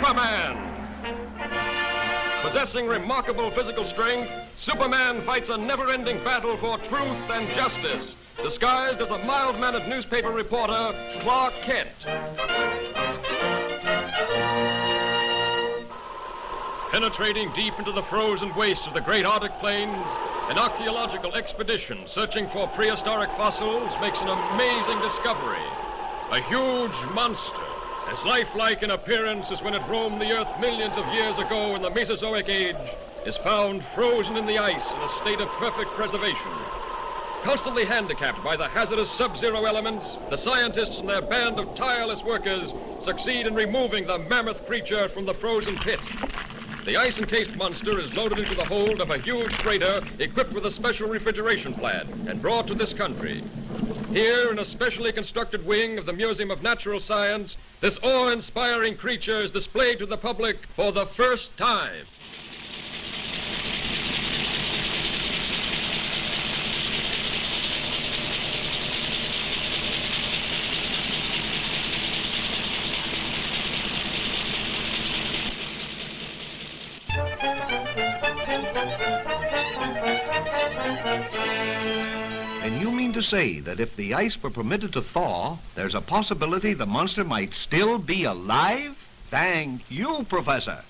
Superman. Possessing remarkable physical strength, Superman fights a never-ending battle for truth and justice, disguised as a mild-mannered newspaper reporter, Clark Kent. Penetrating deep into the frozen wastes of the great Arctic plains, an archaeological expedition searching for prehistoric fossils makes an amazing discovery. A huge monster, as lifelike in appearance as when it roamed the Earth millions of years ago in the Mesozoic Age, is found frozen in the ice in a state of perfect preservation. Constantly handicapped by the hazardous sub-zero elements, the scientists and their band of tireless workers succeed in removing the mammoth creature from the frozen pit. The ice-encased monster is loaded into the hold of a huge freighter equipped with a special refrigeration plant and brought to this country. Here, in a specially constructed wing of the Museum of Natural Science, this awe-inspiring creature is displayed to the public for the first time. And you mean to say that if the ice were permitted to thaw, there's a possibility the monster might still be alive? Thank you, Professor.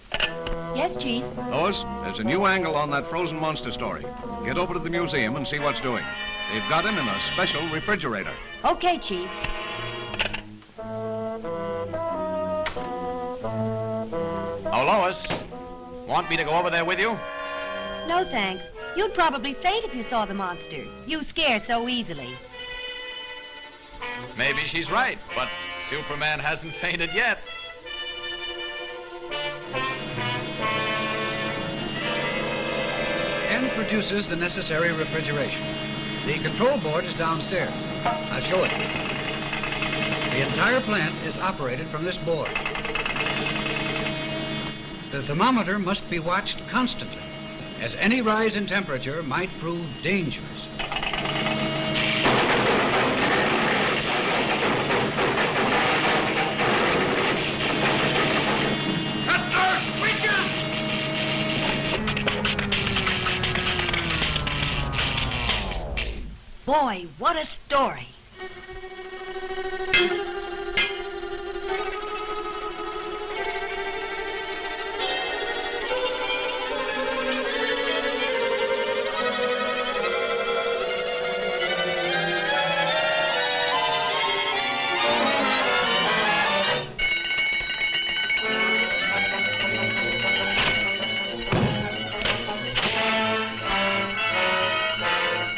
Yes, Chief. Lois, there's a new angle on that frozen monster story. Get over to the museum and see what's doing. They've got him in a special refrigerator. Okay, Chief. Oh, Lois, want me to go over there with you? No, thanks. You'd probably faint if you saw the monster. You scare so easily. Maybe she's right, but Superman hasn't fainted yet. And produces the necessary refrigeration. The control board is downstairs. I'll show it to you. The entire plant is operated from this board. The thermometer must be watched constantly, as any rise in temperature might prove dangerous. Boy, what a story.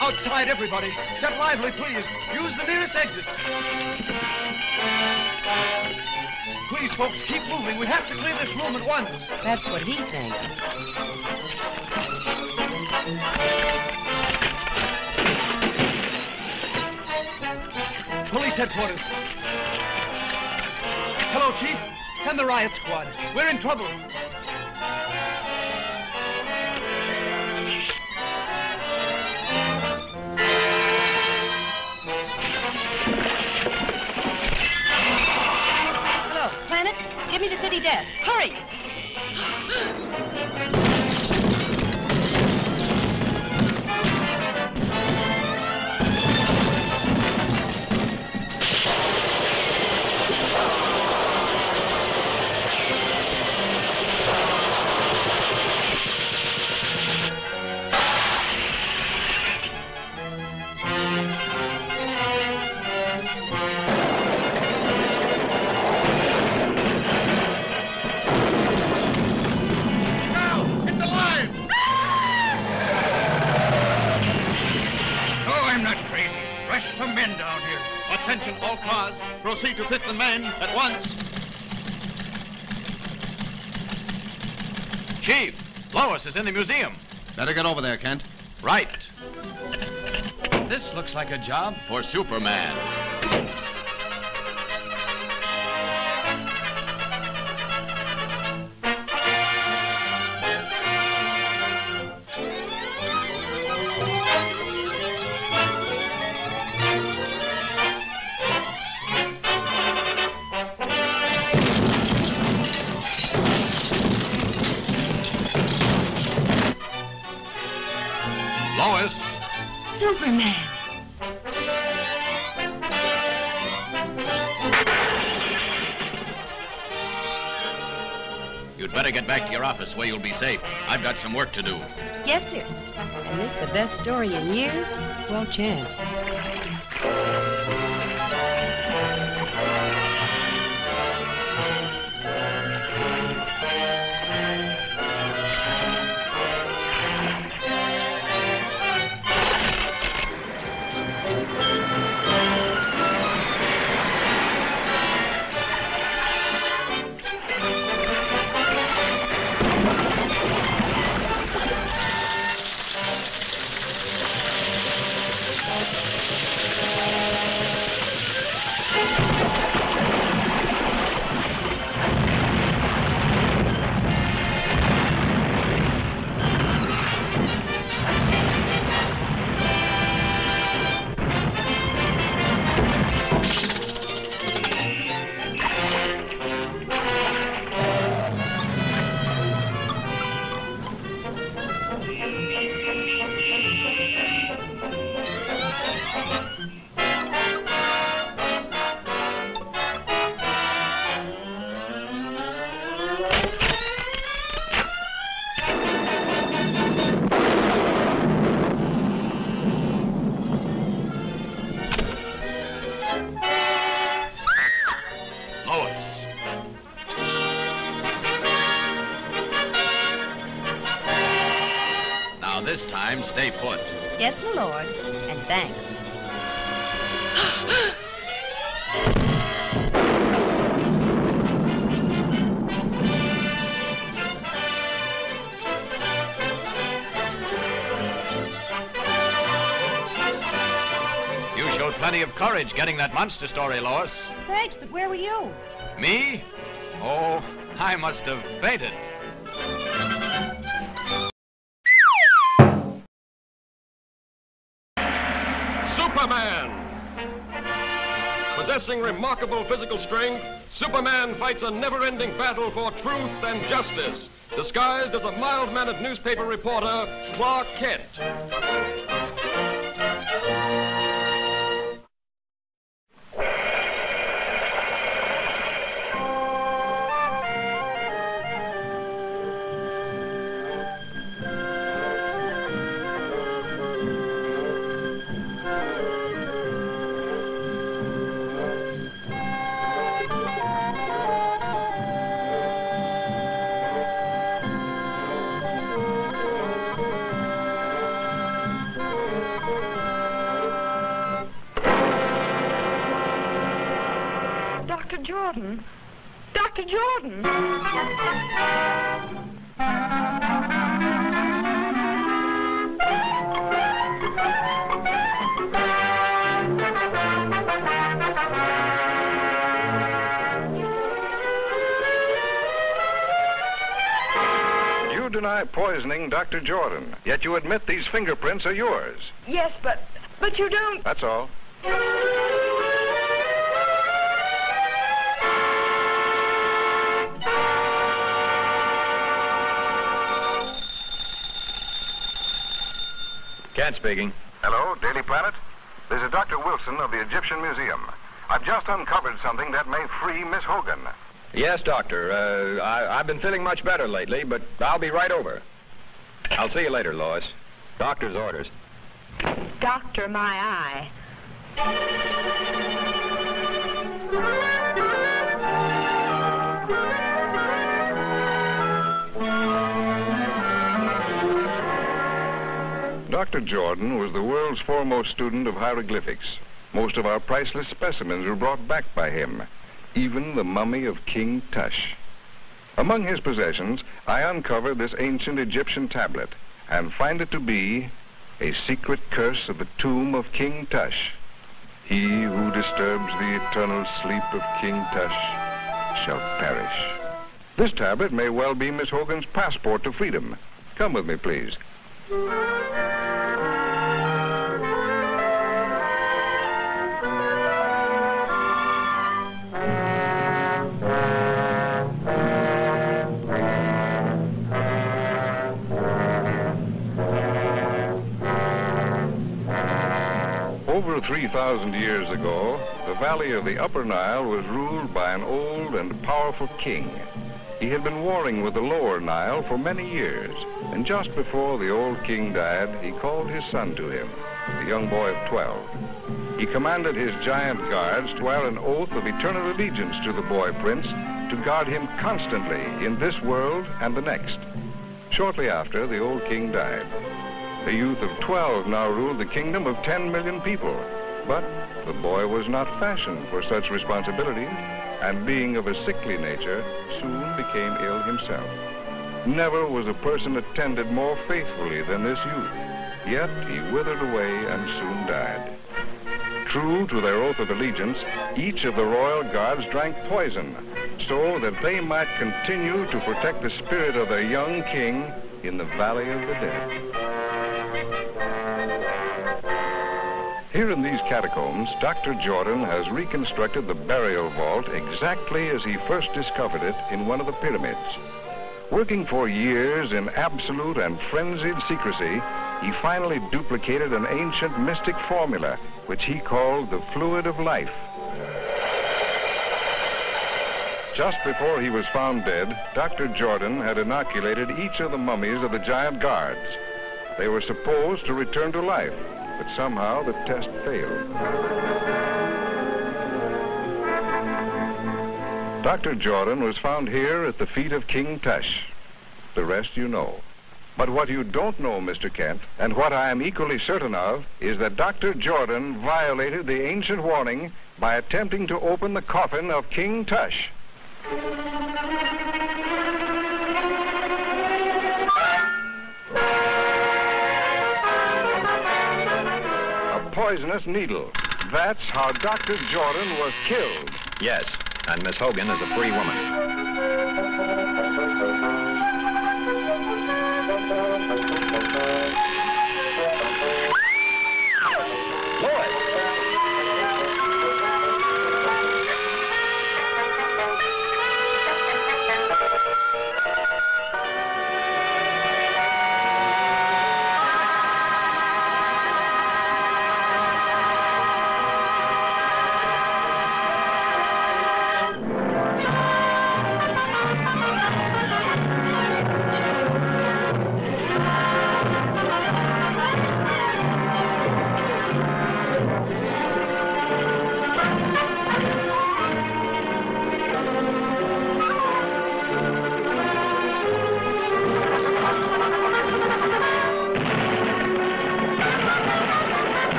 Outside, everybody. Step lively, please. Use the nearest exit. Please, folks, keep moving. We have to clear this room at once. That's what he thinks. Police headquarters. Hello, Chief. Send the riot squad. We're in trouble. Give me the city desk. Hurry! Attention, all cars. Proceed to 5th and Main at once. Chief, Lois is in the museum. Better get over there, Kent. Right. This looks like a job for Superman. Superman. You'd better get back to your office where you'll be safe. I've got some work to do. Yes, sir. And this the best story in years? Swell chance. Lois. Now this time, stay put. Yes, my lord. And thanks. You showed plenty of courage getting that monster story, Lois. Thanks, but where were you? Me? Oh, I must have fainted. Superman! Possessing remarkable physical strength, Superman fights a never-ending battle for truth and justice, disguised as a mild-mannered newspaper reporter, Clark Kent. Dr. Jordan. Dr. Jordan. You deny poisoning Dr. Jordan, yet you admit these fingerprints are yours. Yes, but you don't. That's all. Kent speaking. Hello, Daily Planet. This is Dr. Wilson of the Egyptian Museum. I've just uncovered something that may free Miss Hogan. Yes, Doctor. I've been feeling much better lately, but I'll be right over. I'll see you later, Lois. Doctor's orders. Doctor, my eye. Dr. Jordan was the world's foremost student of hieroglyphics. Most of our priceless specimens were brought back by him, even the mummy of King Tush. Among his possessions, I uncovered this ancient Egyptian tablet and find it to be a secret curse of the tomb of King Tush. He who disturbs the eternal sleep of King Tush shall perish. This tablet may well be Miss Hogan's passport to freedom. Come with me, please. 3,000 years ago, the valley of the Upper Nile was ruled by an old and powerful king. He had been warring with the Lower Nile for many years, and just before the old king died, he called his son to him, a young boy of 12. He commanded his giant guards to swear an oath of eternal allegiance to the boy prince, to guard him constantly in this world and the next. Shortly after, the old king died. A youth of 12 now ruled the kingdom of 10 million people. But the boy was not fashioned for such responsibilities, and being of a sickly nature, soon became ill himself. Never was a person attended more faithfully than this youth, yet he withered away and soon died. True to their oath of allegiance, each of the royal guards drank poison, so that they might continue to protect the spirit of their young king in the Valley of the Dead. Here in these catacombs, Dr. Jordan has reconstructed the burial vault exactly as he first discovered it in one of the pyramids. Working for years in absolute and frenzied secrecy, he finally duplicated an ancient mystic formula, which he called the fluid of life. Just before he was found dead, Dr. Jordan had inoculated each of the mummies of the giant guards. They were supposed to return to life, but somehow the test failed. Dr. Jordan was found here at the feet of King Tush. The rest you know. But what you don't know, Mr. Kent, and what I am equally certain of, is that Dr. Jordan violated the ancient warning by attempting to open the coffin of King Tush. A poisonous needle. That's how Dr. Jordan was killed. Yes, and Miss Hogan is a free woman.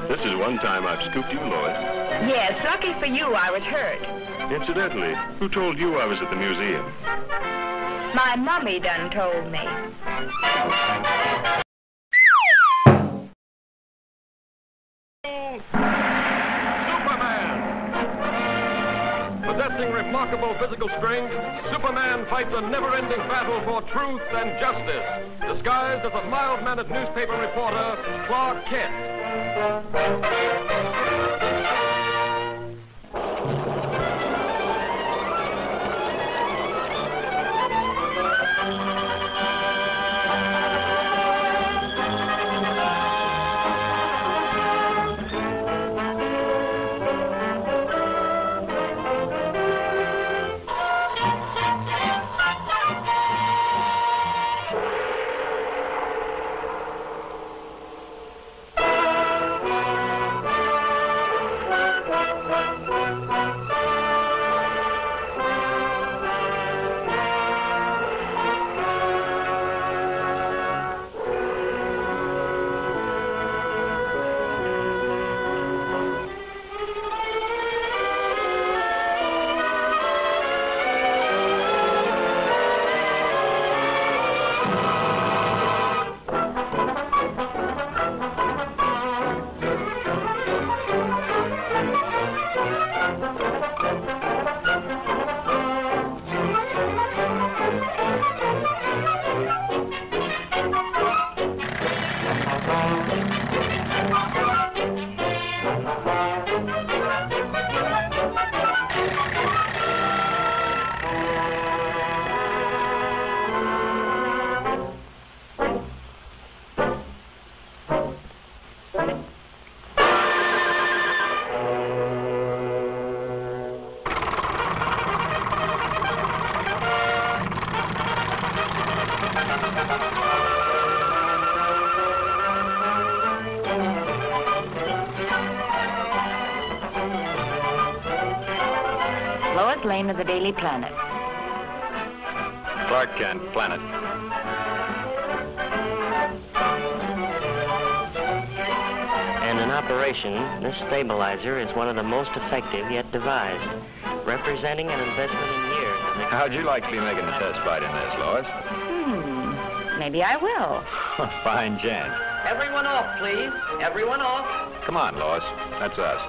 This is one time I've scooped you, Lois. Yes, lucky for you, I was hurt. Incidentally, who told you I was at the museum? My mummy done told me. Possessing remarkable physical strength, Superman fights a never-ending battle for truth and justice, disguised as a mild-mannered newspaper reporter, Clark Kent. Lois Lane of the Daily Planet. Clark Kent, Planet. And in operation, this stabilizer is one of the most effective yet devised, representing an investment in years. How'd you like to be making the test flight in this, Lois? Maybe I will. Fine chance. Everyone off, please. Everyone off. Come on, Lois. That's us.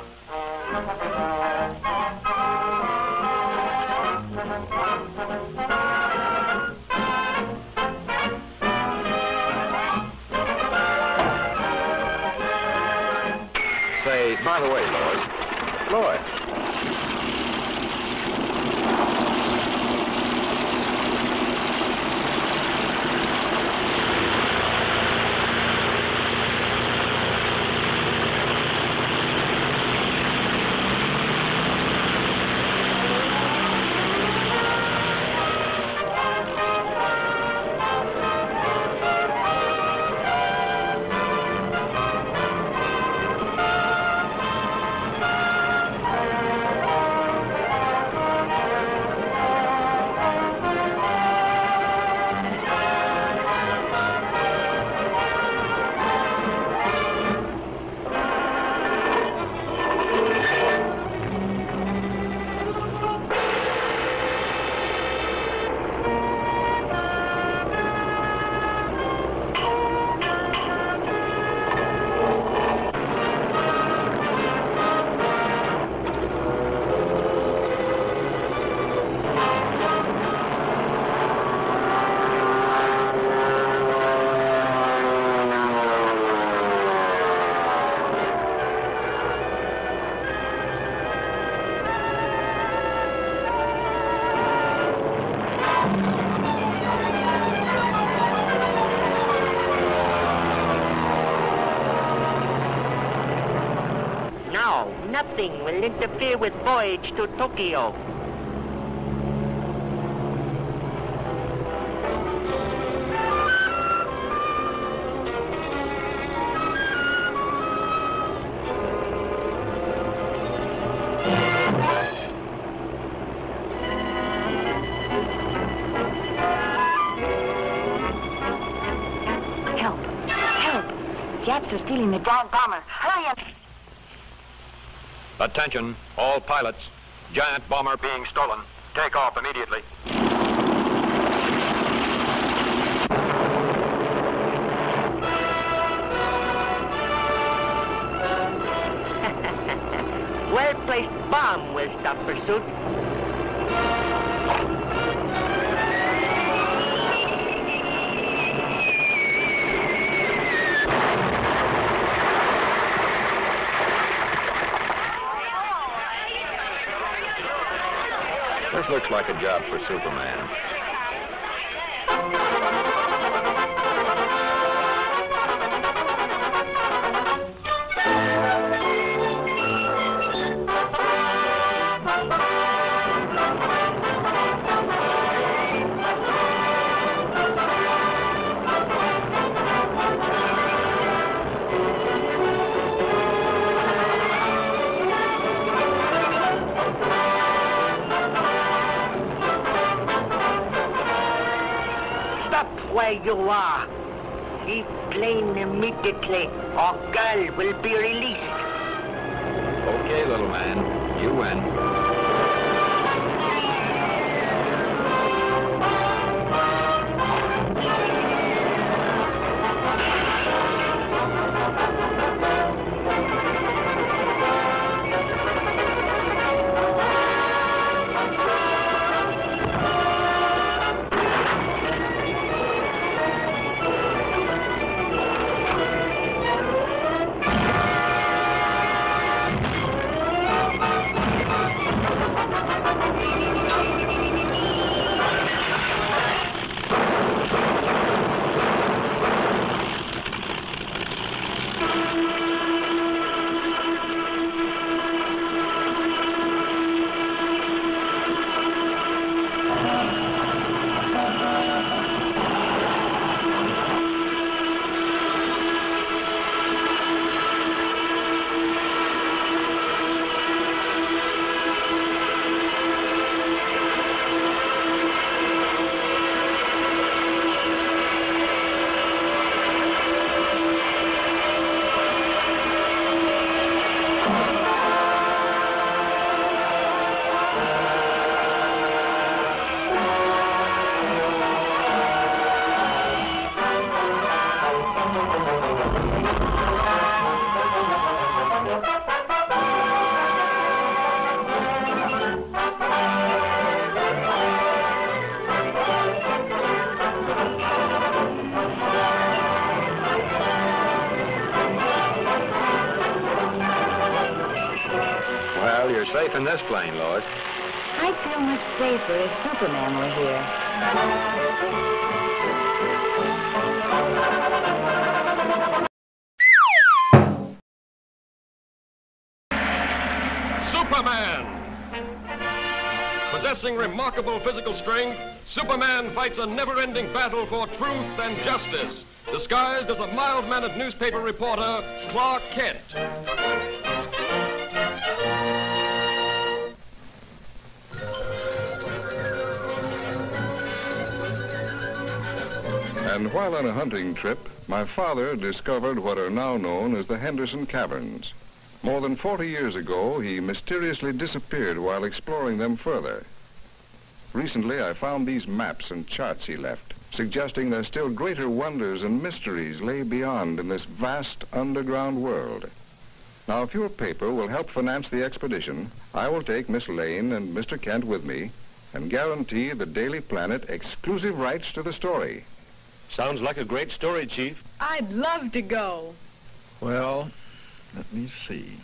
Say, by the way, Lois. Lois. Nothing will interfere with voyage to Tokyo. Help! Help! Japs are stealing the giant bomber. Hurry up! Attention, all pilots. Giant bomber being stolen. Take off immediately. Well-placed bomb will stop pursuit. This looks like a job for Superman. Where you are. Leave plane immediately, or girl will be released. Okay, little man. You win. safe in this plane, Lois. I'd feel much safer if Superman were here. Superman! Possessing remarkable physical strength, Superman fights a never-ending battle for truth and justice, disguised as a mild-mannered newspaper reporter, Clark Kent. And while on a hunting trip, my father discovered what are now known as the Henderson Caverns. More than 40 years ago, he mysteriously disappeared while exploring them further. Recently, I found these maps and charts he left, suggesting that still greater wonders and mysteries lay beyond in this vast underground world. Now, if your paper will help finance the expedition, I will take Miss Lane and Mr. Kent with me and guarantee the Daily Planet exclusive rights to the story. Sounds like a great story, Chief. I'd love to go. Well, let me see.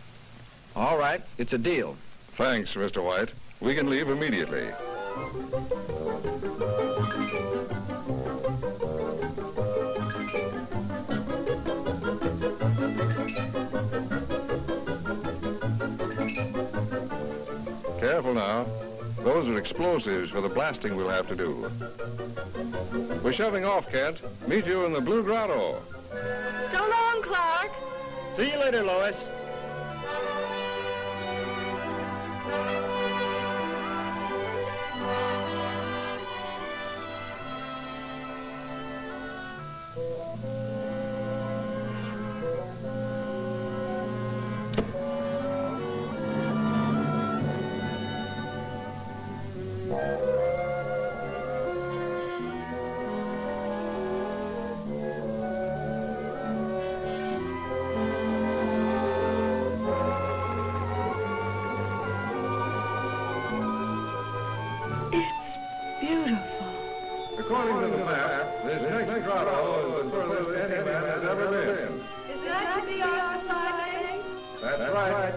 All right, it's a deal. Thanks, Mr. White. We can leave immediately. Careful now. Those are explosives for the blasting we'll have to do. We're shoving off, Kent. Meet you in the Blue Grotto. So long, Clark. See you later, Lois. According to the map, this next grotto is the furthest any man has ever been. Is that to be our side? That's right.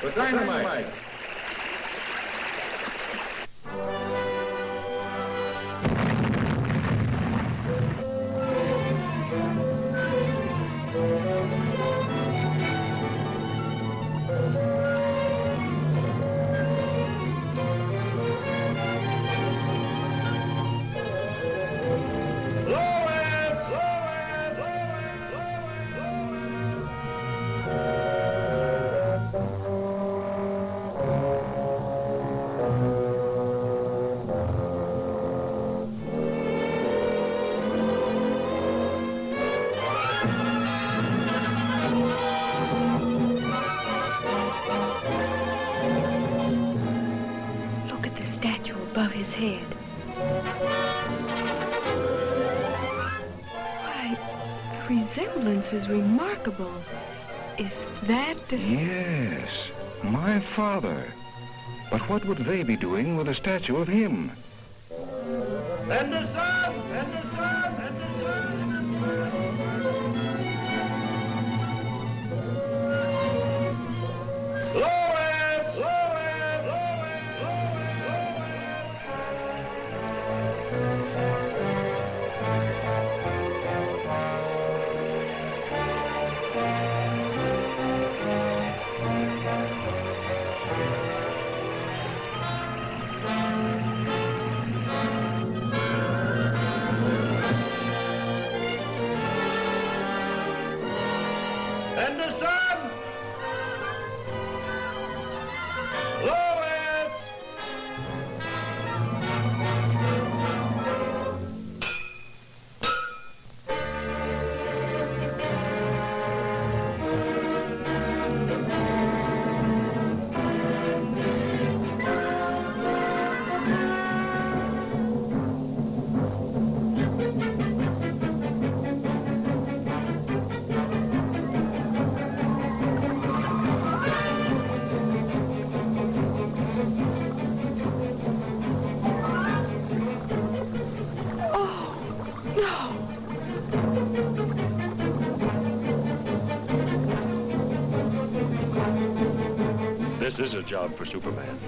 The dynamite. Above his head. Why, the resemblance is remarkable. Is that... Yes, my father. But what would they be doing with a statue of him? Henderson! Henderson! Henderson! Lois! Lois! Henderson! Lois! This is a job for Superman.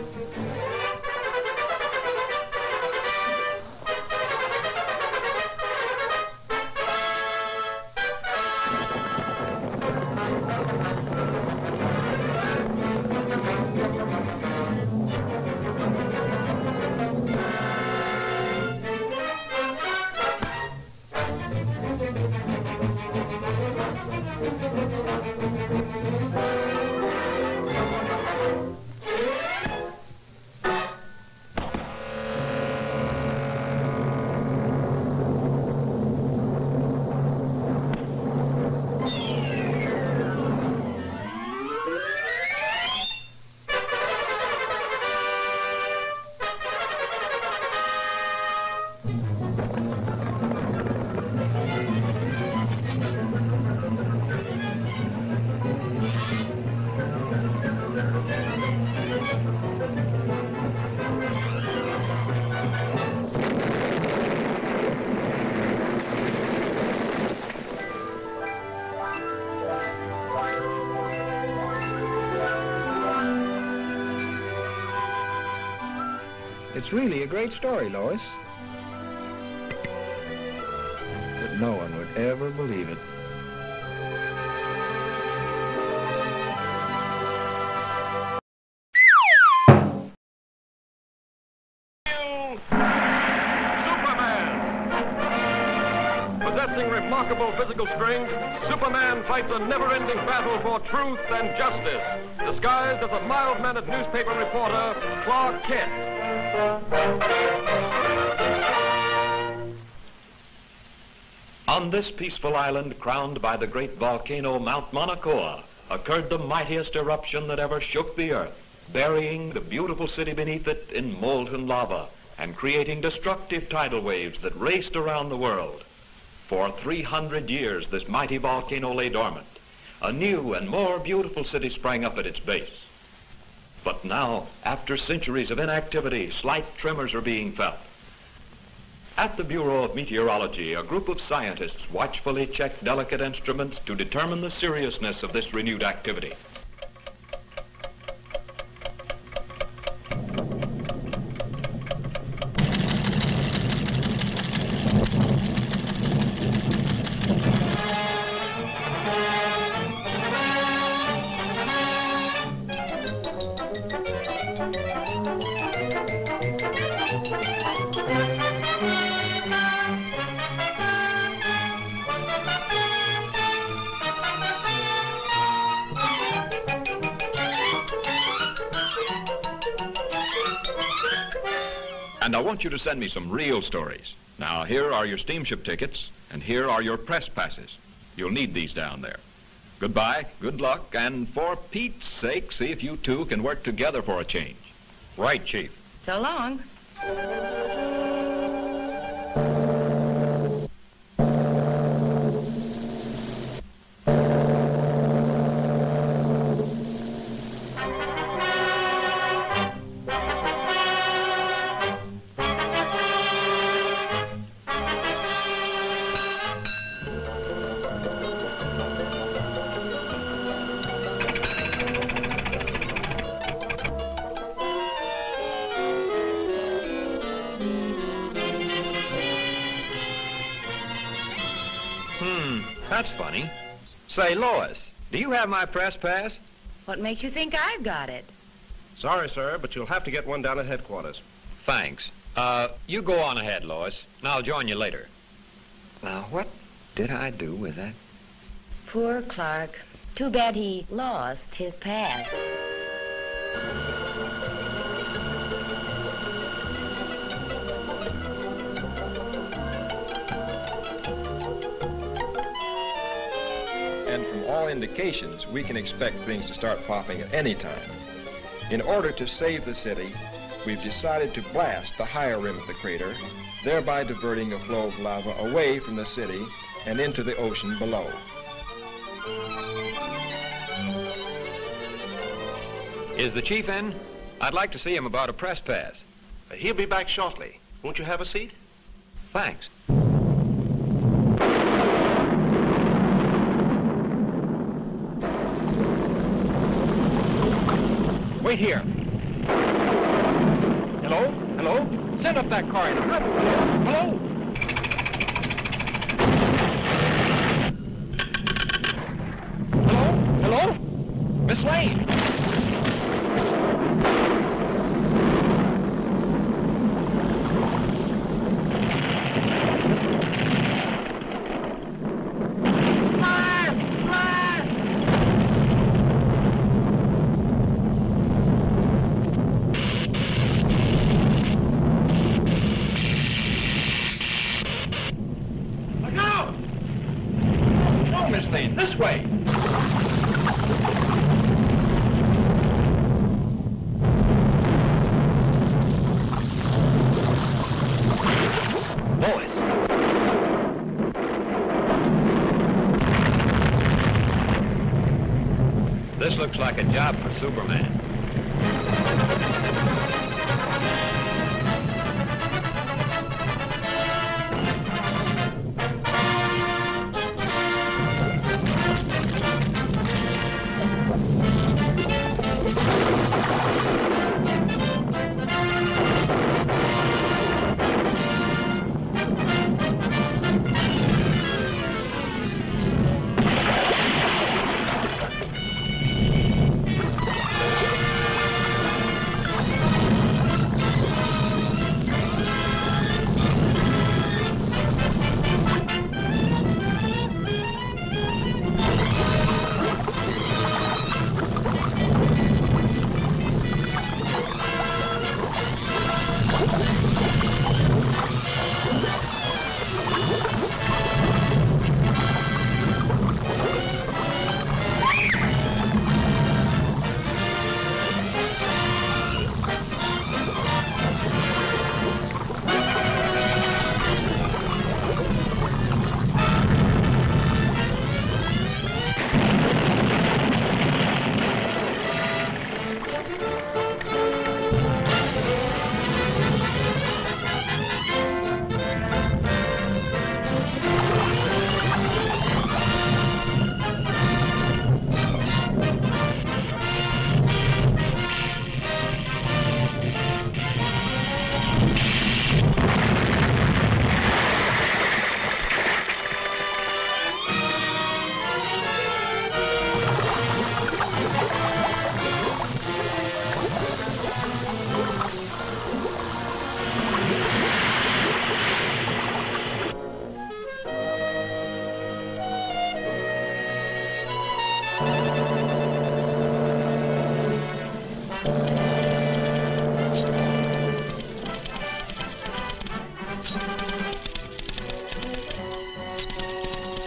It's really a great story, Lois. But no one would ever believe it. Possessing remarkable physical strength, Superman fights a never-ending battle for truth and justice, disguised as a mild-mannered newspaper reporter, Clark Kent. On this peaceful island crowned by the great volcano Mount Mauna Kea occurred the mightiest eruption that ever shook the earth, burying the beautiful city beneath it in molten lava and creating destructive tidal waves that raced around the world. For 300 years, this mighty volcano lay dormant. A new and more beautiful city sprang up at its base. But now, after centuries of inactivity, slight tremors are being felt. At the Bureau of Meteorology, a group of scientists watchfully check delicate instruments to determine the seriousness of this renewed activity. And I want you to send me some real stories. Now, here are your steamship tickets, and here are your press passes. You'll need these down there. Goodbye, good luck, and for Pete's sake, see if you two can work together for a change. Right, Chief. So long. That's funny. Say, Lois, do you have my press pass? What makes you think I've got it? Sorry, sir, but you'll have to get one down at headquarters. Thanks. You go on ahead, Lois, and I'll join you later. Now, what did I do with that? Poor Clark. Too bad he lost his pass. And from all indications, we can expect things to start popping at any time. In order to save the city, we've decided to blast the higher rim of the crater, thereby diverting a flow of lava away from the city and into the ocean below. Is the chief in? I'd like to see him about a press pass. He'll be back shortly. Won't you have a seat? Thanks. Wait here. Hello? Hello? Send up that corridor. Hello? Hello? Hello? Miss Lane? Blast! Blast! Look out! No, Miss Lane, this way. Boys. This looks like a job for Superman.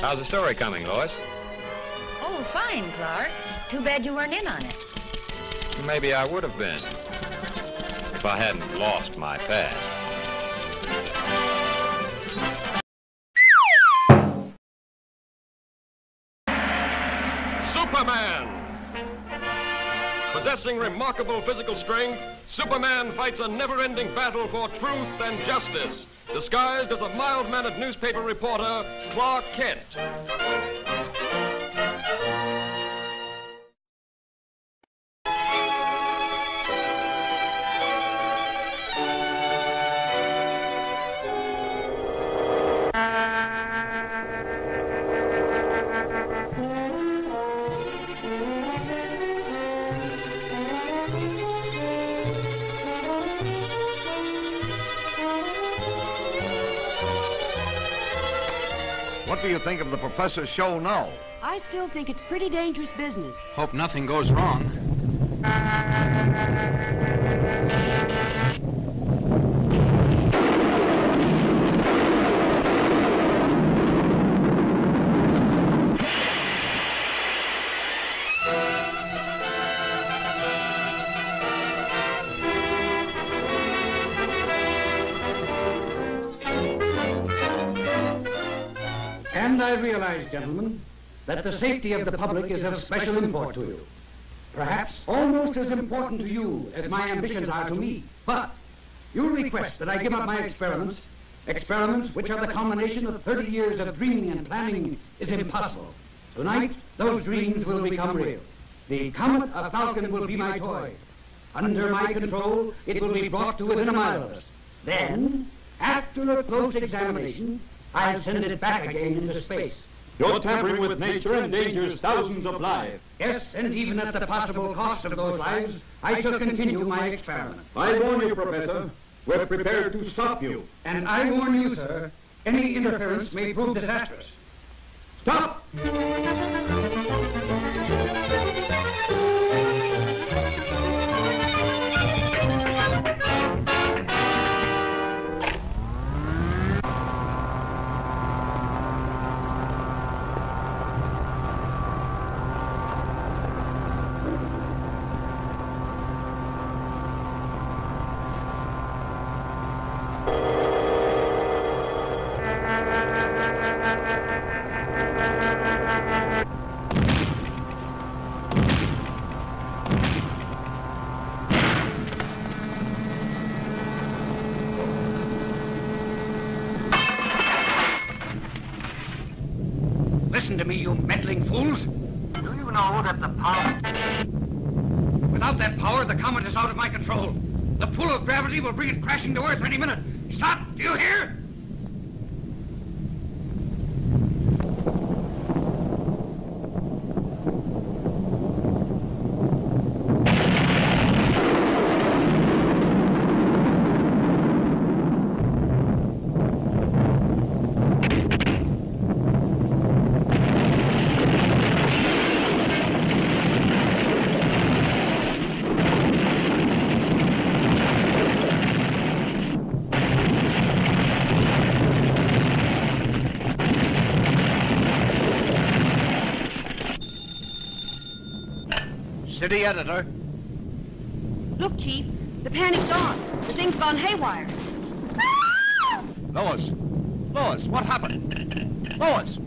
How's the story coming, Lois? Oh, fine, Clark. Too bad you weren't in on it. Maybe I would have been if I hadn't lost my pass. Superman! Possessing remarkable physical strength, Superman fights a never-ending battle for truth and justice, disguised as a mild-mannered newspaper reporter, Clark Kent. What do you think of the professor's show now? I still think it's pretty dangerous business. Hope nothing goes wrong. And I realize, gentlemen, that the safety of the public is of special import to you. Perhaps almost as important to you as my ambitions are to me. But you request that I give up my experiments which are the culmination of 30 years of dreaming and planning, is impossible. Tonight, those dreams will become real. The Comet of Falcon will be my toy. Under my control, it will be brought to within a mile of us. Then, after a close examination, I'll send it back again into space. You're tampering with nature and endangers thousands of lives. Yes, and even at the possible cost of those lives, I shall continue my experiment. I warn you, Professor, we're prepared to stop you. And I warn you, sir, any interference may prove disastrous. Stop! Listen to me, you meddling fools. Do you know that the power... Without that power, the comet is out of my control. The pull of gravity will bring it crashing to Earth any minute. Stop! Do you hear? City editor. Look, Chief, the panic's on. The thing's gone haywire. Lois! Lois, what happened? Lois!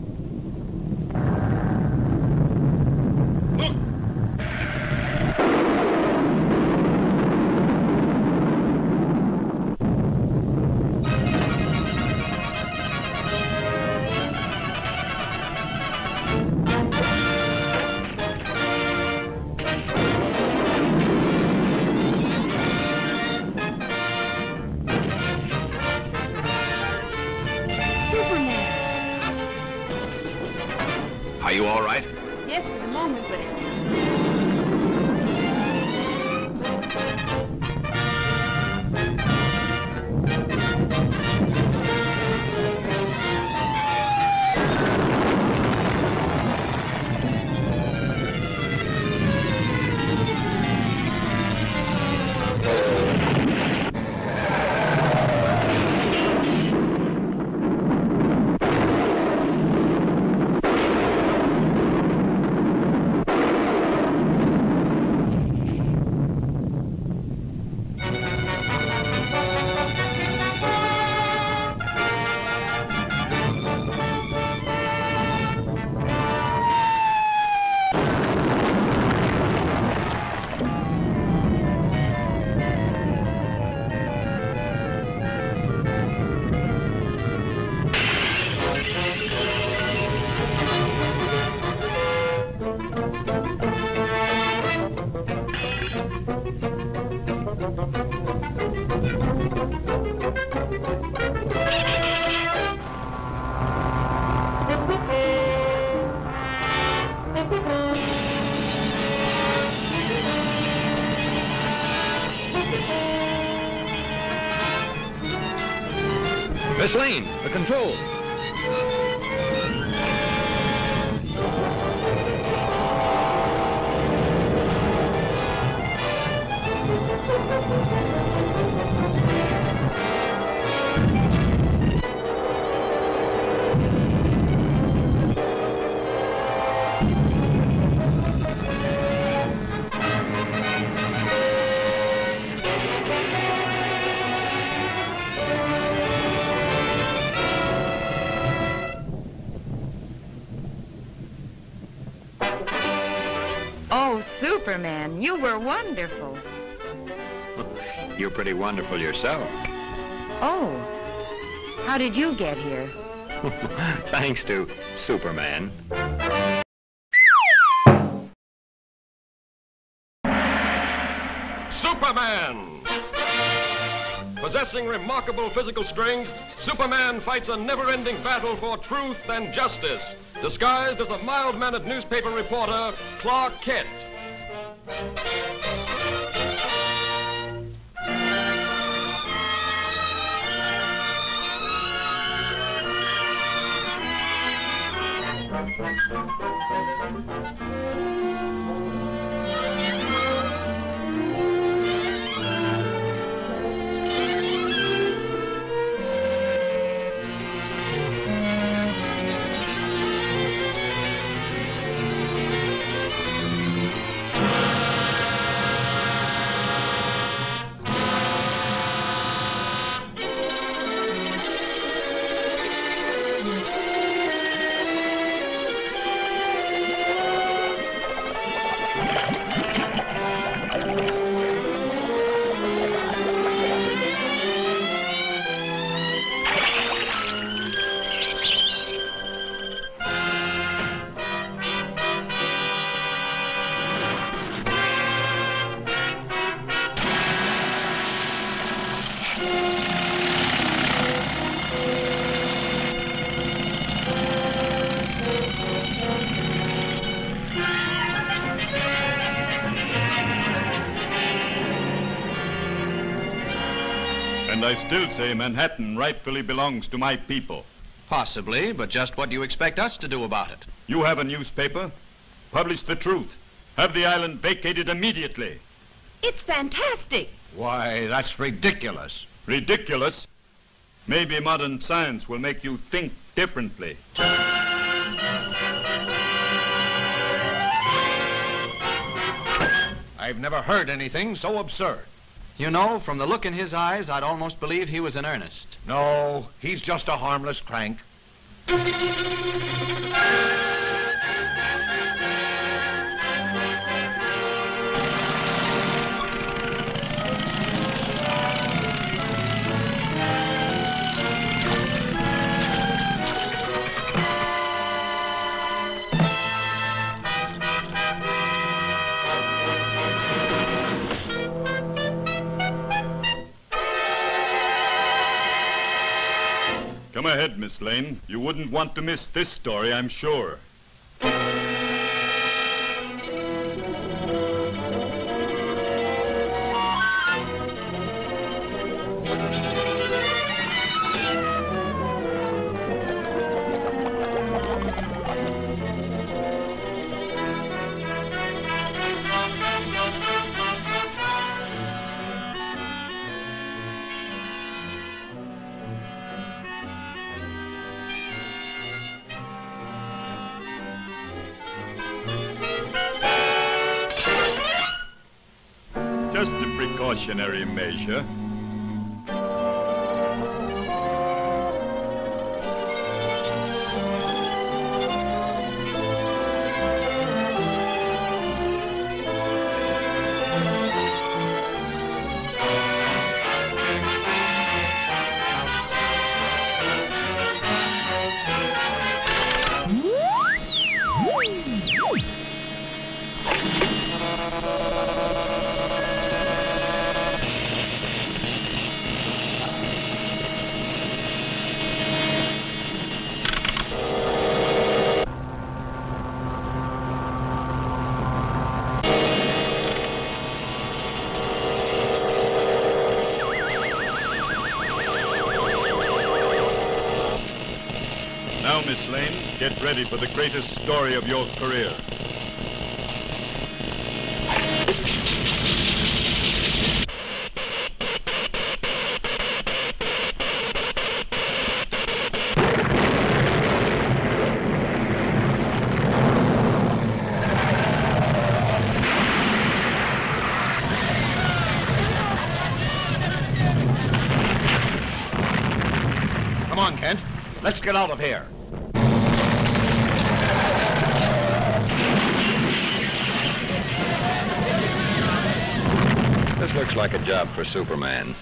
Are you all right? Yes, for the moment, but Miss Lane, the controls. Oh, Superman, you were wonderful. You're pretty wonderful yourself. Oh, how did you get here? Thanks to Superman. Superman! Possessing remarkable physical strength, Superman fights a never-ending battle for truth and justice, disguised as a mild-mannered newspaper reporter, Clark Kent. And I still say Manhattan rightfully belongs to my people. Possibly, but just what do you expect us to do about it? You have a newspaper. Publish the truth. Have the island vacated immediately. It's fantastic. Why, that's ridiculous. Ridiculous? Maybe modern science will make you think differently. I've never heard anything so absurd. You know, from the look in his eyes, I'd almost believe he was in earnest. No, he's just a harmless crank. Come ahead, Miss Lane. You wouldn't want to miss this story, I'm sure. Just a precautionary measure. Now, Miss Lane, get ready for the greatest story of your career. Come on, Kent. Let's get out of here. Looks like a job for Superman.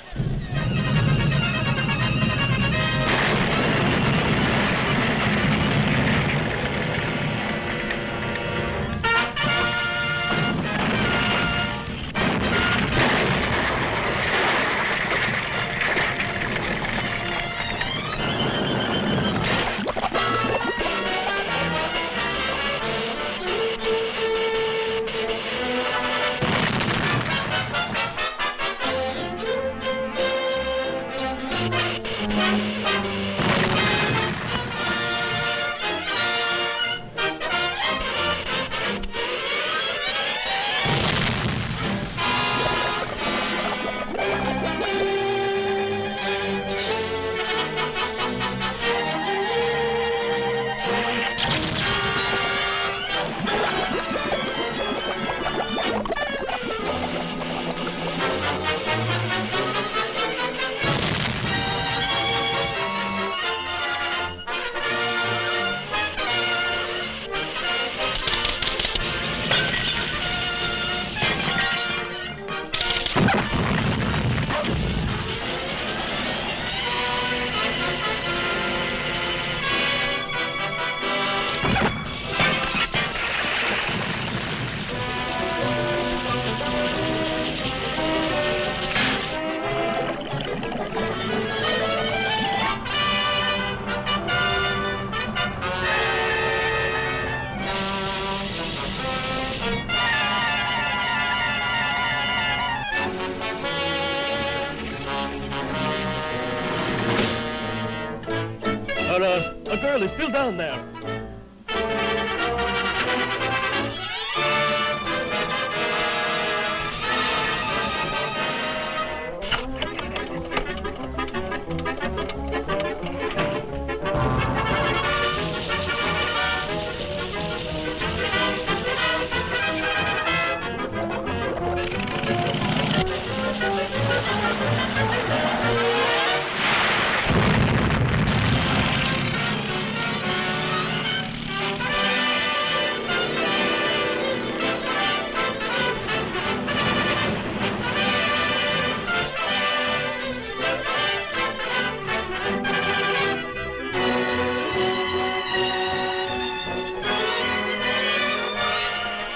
A girl is still down there.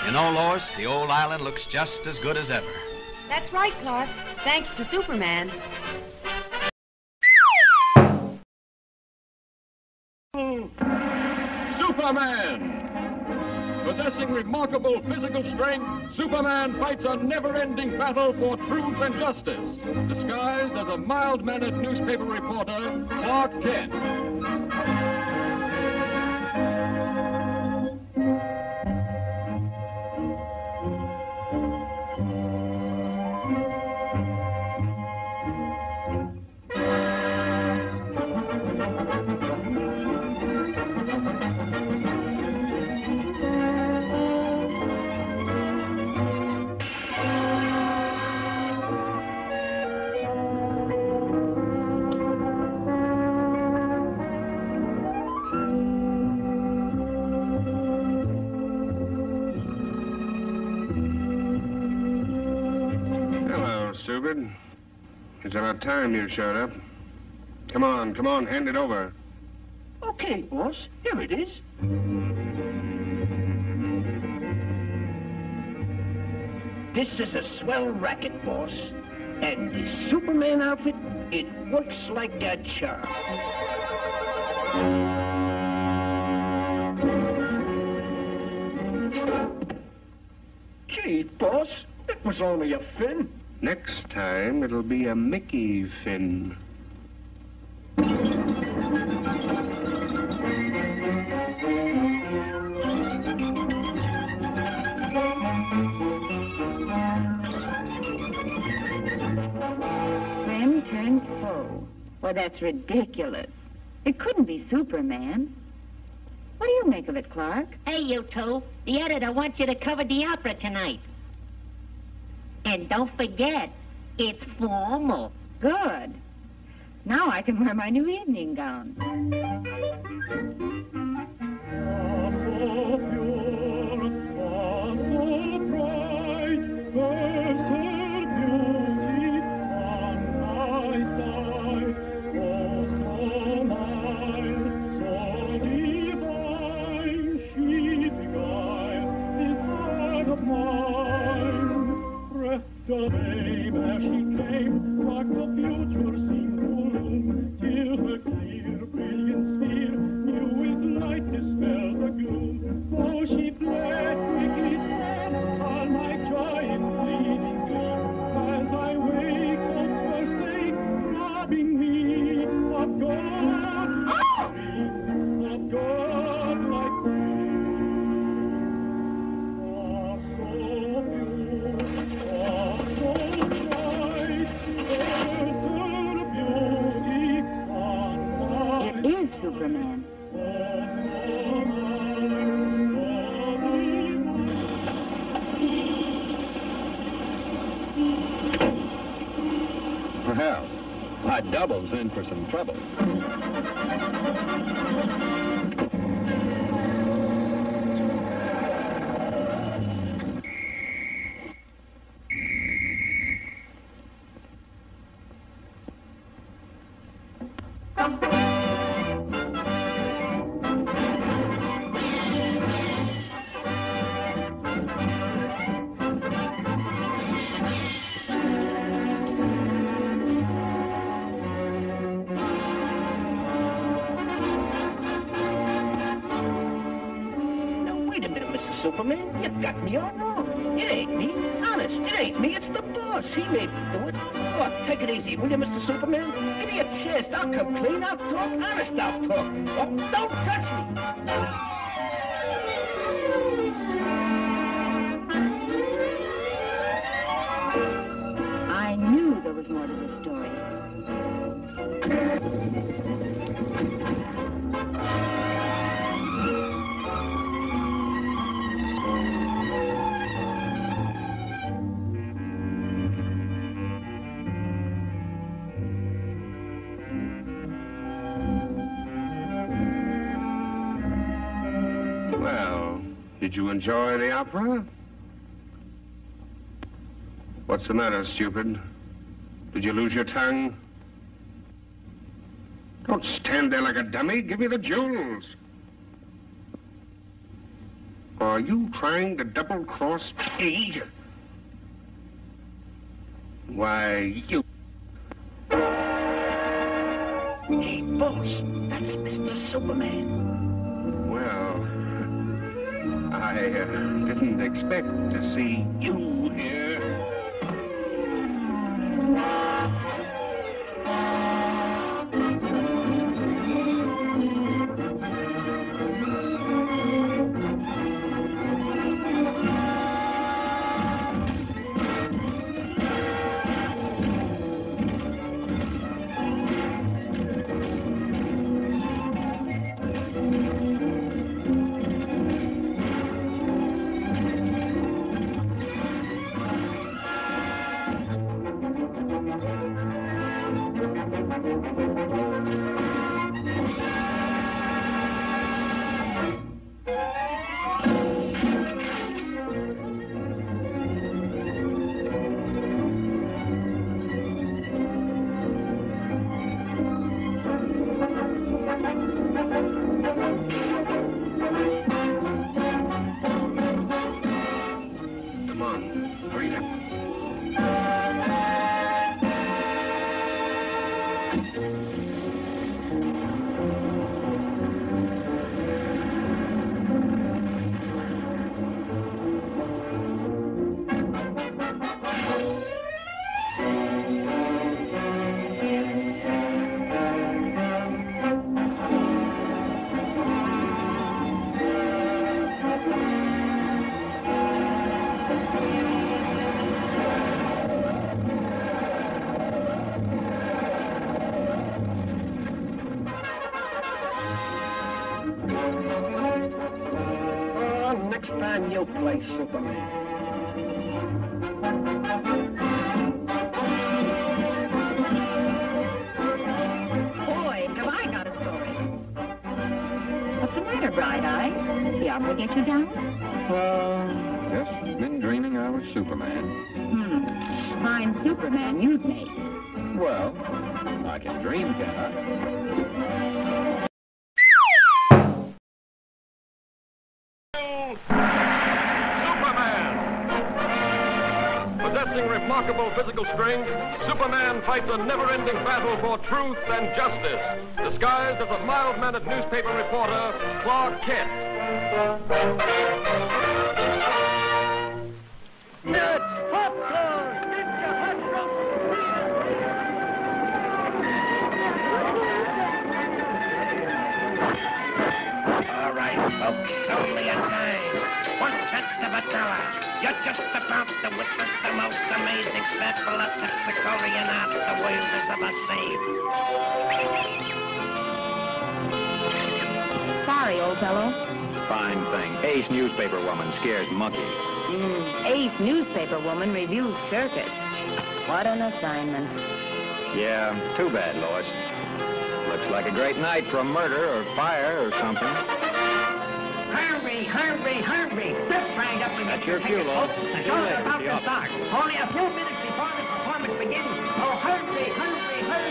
You know, Lois, the old island looks just as good as ever. That's right, Clark. Thanks to Superman. Superman! Possessing remarkable physical strength, Superman fights a never-ending battle for truth and justice, disguised as a mild-mannered newspaper reporter, Clark Kent. Stupid. It's about time you showed up. Come on, hand it over. Okay, boss. Here it is. This is a swell racket, boss. And the Superman outfit, it works like a charm. Gee, boss, it was only a fin. Next time, it'll be a Mickey fin. Friend turns foe. Well, that's ridiculous. It couldn't be Superman. What do you make of it, Clark? Hey, you two. The editor wants you to cover the opera tonight. And don't forget, it's formal. Good. Now I can wear my new evening gown. away where she came, what the future seemed to loom, till her clear, brilliant sphere knew with light dispelled the gloom. Oh, she fled, quickly sped, on my joy in fleeting gleam, as I wake, hopes forsake, robbing me of God like me, of God like me. Superman. Well, my double's in for some trouble. Superman, you got me all wrong. It ain't me. Honest, it ain't me. It's the boss. He made me do it. Oh, take it easy, will you, Mr. Superman? Give me a chance. I'll come clean. I'll talk. Honest, I'll talk. Oh, don't touch me. I knew there was more to the story. Did you enjoy the opera? What's the matter, stupid? Did you lose your tongue? Don't stand there like a dummy. Give me the jewels. Are you trying to double-cross me? Why, you... Hey, boss, that's Mr. Superman. Well... I didn't expect to see you here. Next time you play Superman. Boy, have I got a story. What's the matter, Bright Eyes? The opera get you down? Just been dreaming I was Superman. Fine Superman you'd make. Well, I can dream, can I? Possessing Using remarkable physical strength, Superman fights a never-ending battle for truth and justice, disguised as a mild-mannered newspaper reporter, Clark Kent. Nuts, popcorn, ninja hot All right, folks, only a dime. 1/10 of a dollar. You're just about to witness the most amazing sample of Texicorian art the world has ever seen. Sorry, old fellow. Fine thing. Ace newspaper woman scares monkeys. Ace newspaper woman reviews circus. What an assignment. Yeah, too bad, Lois. Looks like a great night for a murder or fire or something. Hurry, hurry, hurry. This rang up with That's your cue, Lois. The show's about to start. Only a few minutes before the performance begins. So hurry, hurry, hurry.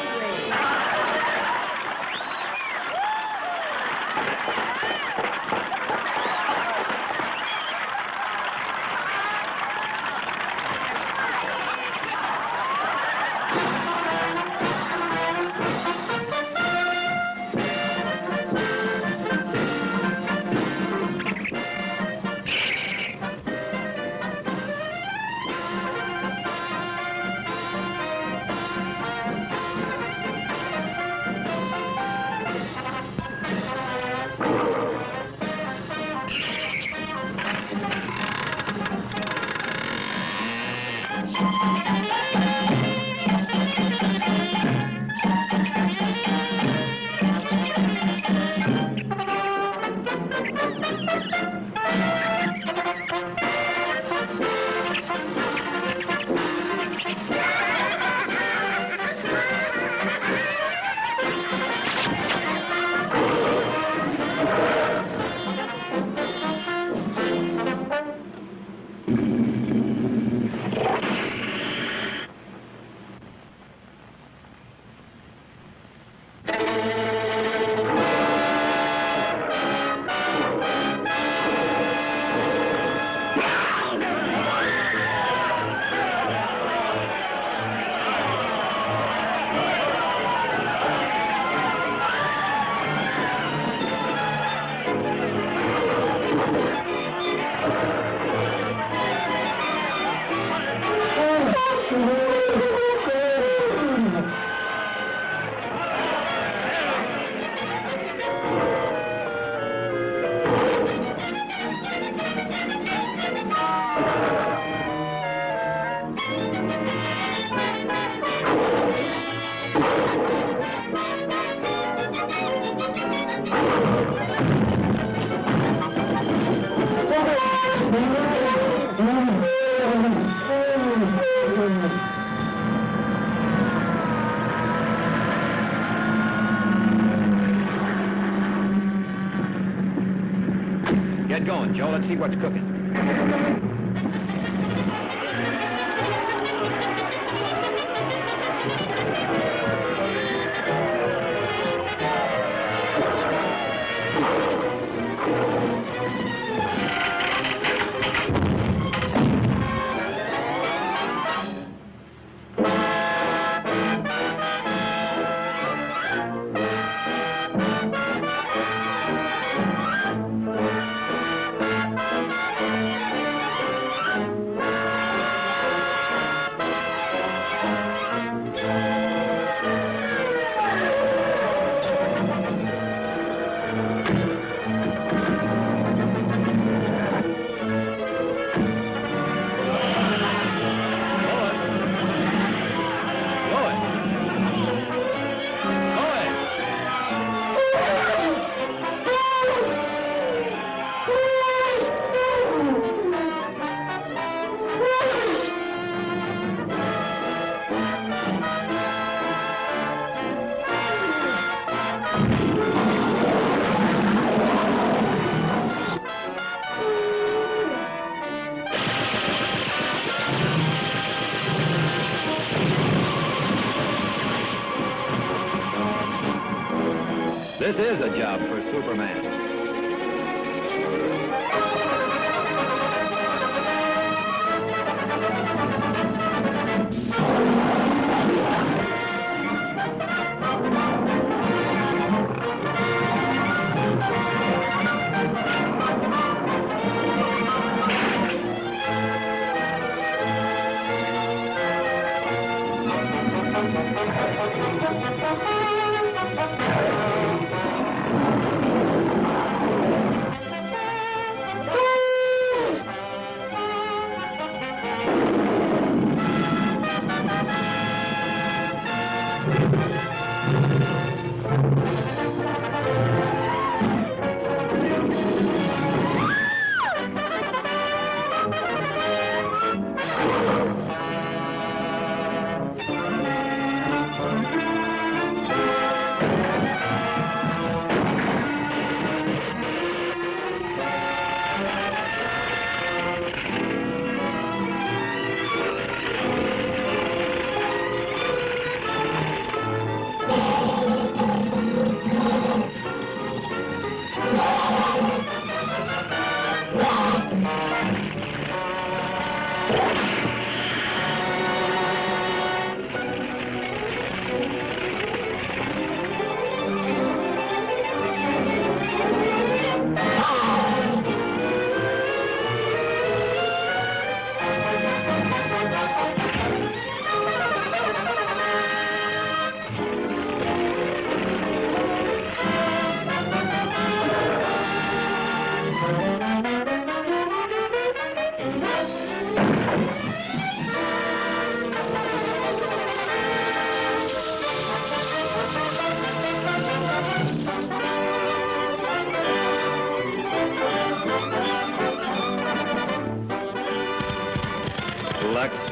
Get going, Joe. Let's see what's cooking. This is a job for Superman.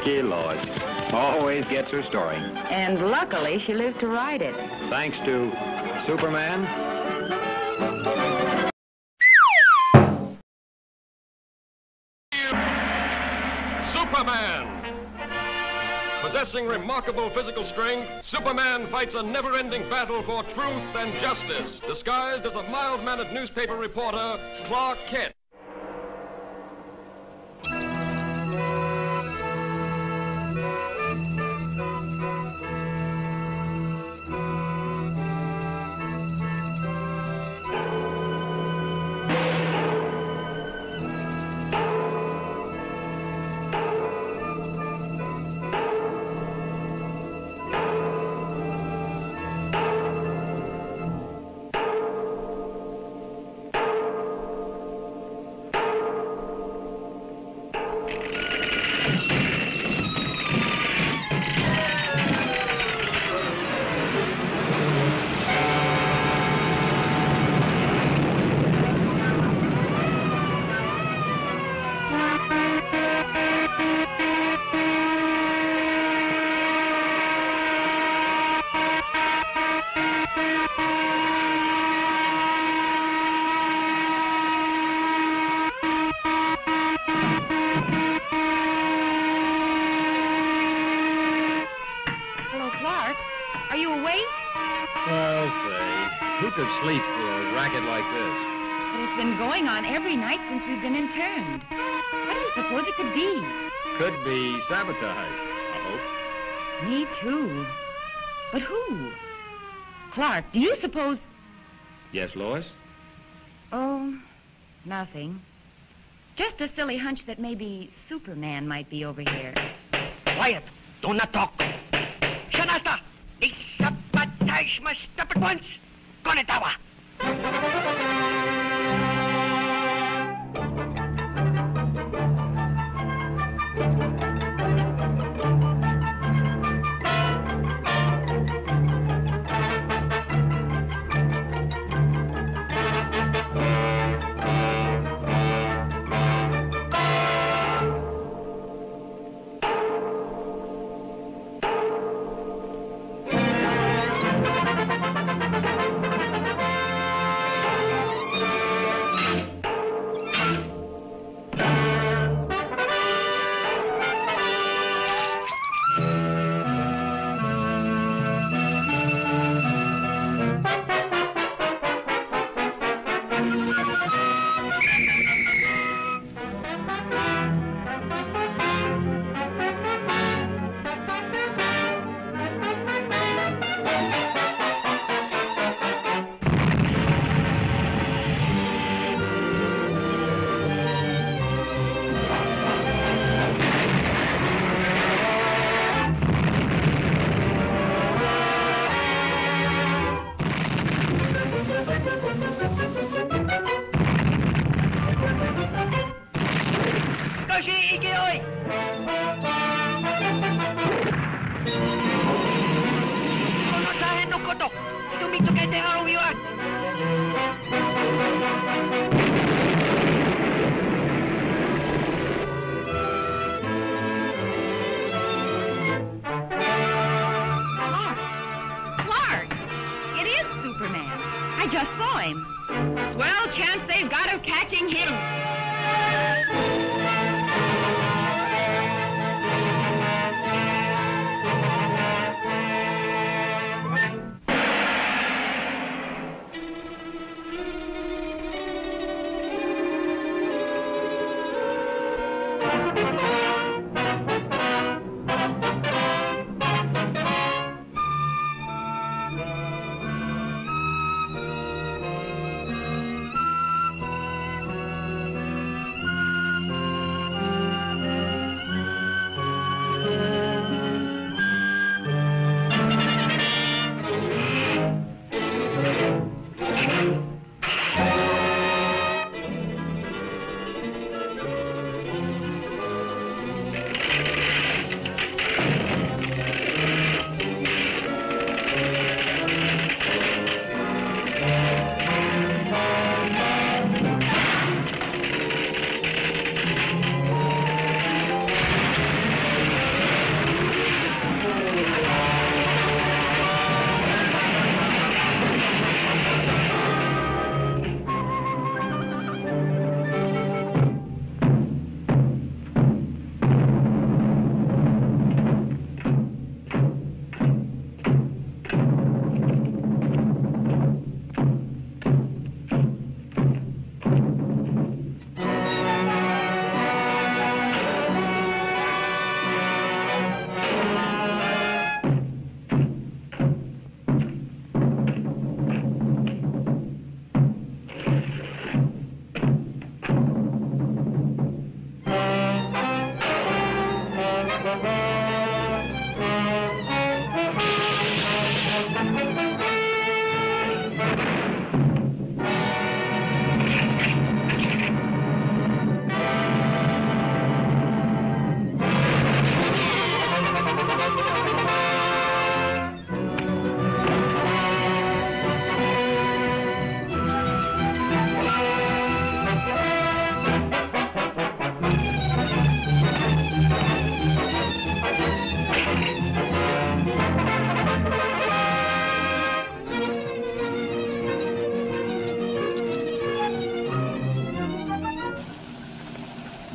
Lucky Lois. Always gets her story. And luckily, she lives to write it. Thanks to Superman. Superman! Possessing remarkable physical strength, Superman fights a never-ending battle for truth and justice, disguised as a mild-mannered newspaper reporter, Clark Kent. Could sleep for a racket like this. But it's been going on every night since we've been interned. What do you suppose it could be? Could be sabotage, I hope. Me too. But who? Clark, do you suppose... Yes, Lois? Oh, nothing. Just a silly hunch that maybe Superman might be over here. Quiet. Do not talk. Shanasta! The sabotage must stop at once. Konetawa! oi! Kono tahan no koto! Idumitsu kay te haru iwan! Clark! It is Superman. I just saw him. Swell chance they've got of catching him.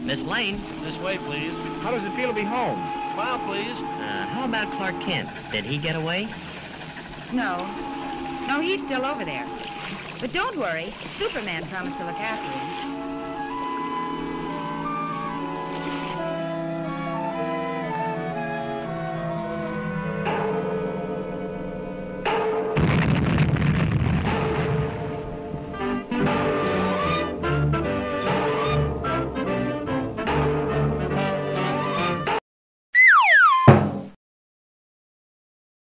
Miss Lane. This way, please. How does it feel to be home? Smile, please. How about Clark Kent? Did he get away? No. No, he's still over there. But don't worry. Superman promised to look after him.